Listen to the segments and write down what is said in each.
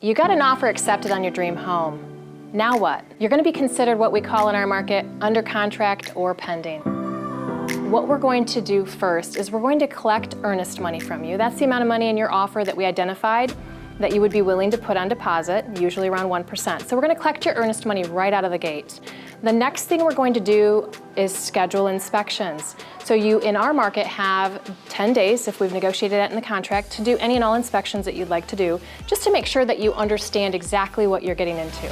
You got an offer accepted on your dream home. Now what? You're going to be considered what we call in our market under contract or pending. What we're going to do first is we're going to collect earnest money from you. That's the amount of money in your offer that we identified that you would be willing to put on deposit, usually around 1%. So we're going to collect your earnest money right out of the gate. The next thing we're going to do is schedule inspections. So you, in our market, have 10 days, if we've negotiated that in the contract, to do any and all inspections that you'd like to do, just to make sure that you understand exactly what you're getting into.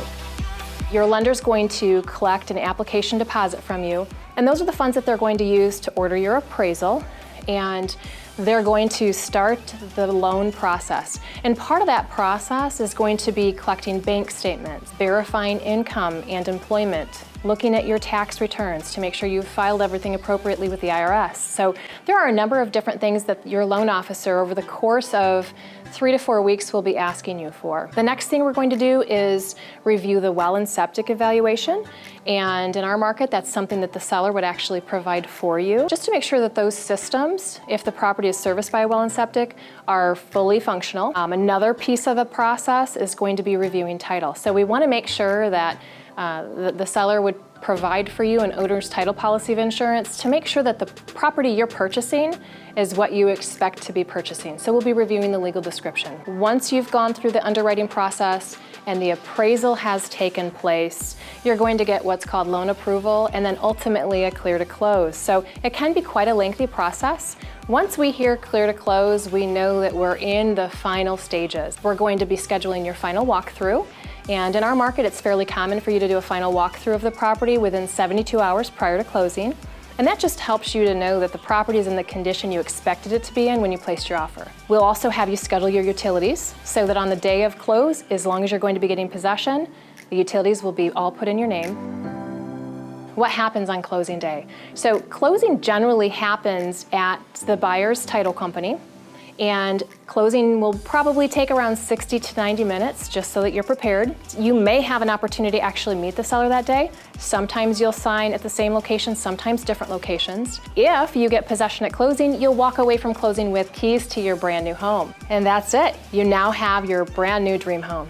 Your lender's going to collect an application deposit from you, and those are the funds that they're going to use to order your appraisal, and they're going to start the loan process. And part of that process is going to be collecting bank statements, verifying income and employment, looking at your tax returns to make sure you've filed everything appropriately with the IRS. So there are a number of different things that your loan officer over the course of 3 to 4 weeks will be asking you for. The next thing we're going to do is review the well and septic evaluation. And in our market, that's something that the seller would actually provide for you, just to make sure that those systems, if the property is serviced by a well and septic, are fully functional. Another piece of the process is going to be reviewing title. So we want to make sure that the seller would provide for you an owner's title policy of insurance to make sure that the property you're purchasing is what you expect to be purchasing. So we'll be reviewing the legal description. Once you've gone through the underwriting process and the appraisal has taken place, you're going to get what's called loan approval and then ultimately a clear to close. So it can be quite a lengthy process. Once we hear clear to close, we know that we're in the final stages. We're going to be scheduling your final walkthrough. And in our market, it's fairly common for you to do a final walkthrough of the property within 72 hours prior to closing. And that just helps you to know that the property is in the condition you expected it to be in when you placed your offer. We'll also have you schedule your utilities so that on the day of close, as long as you're going to be getting possession, the utilities will be all put in your name. What happens on closing day? So closing generally happens at the buyer's title company. And closing will probably take around 60 to 90 minutes just so that you're prepared. You may have an opportunity to actually meet the seller that day. Sometimes you'll sign at the same location, sometimes different locations. If you get possession at closing, you'll walk away from closing with keys to your brand new home. And that's it. You now have your brand new dream home.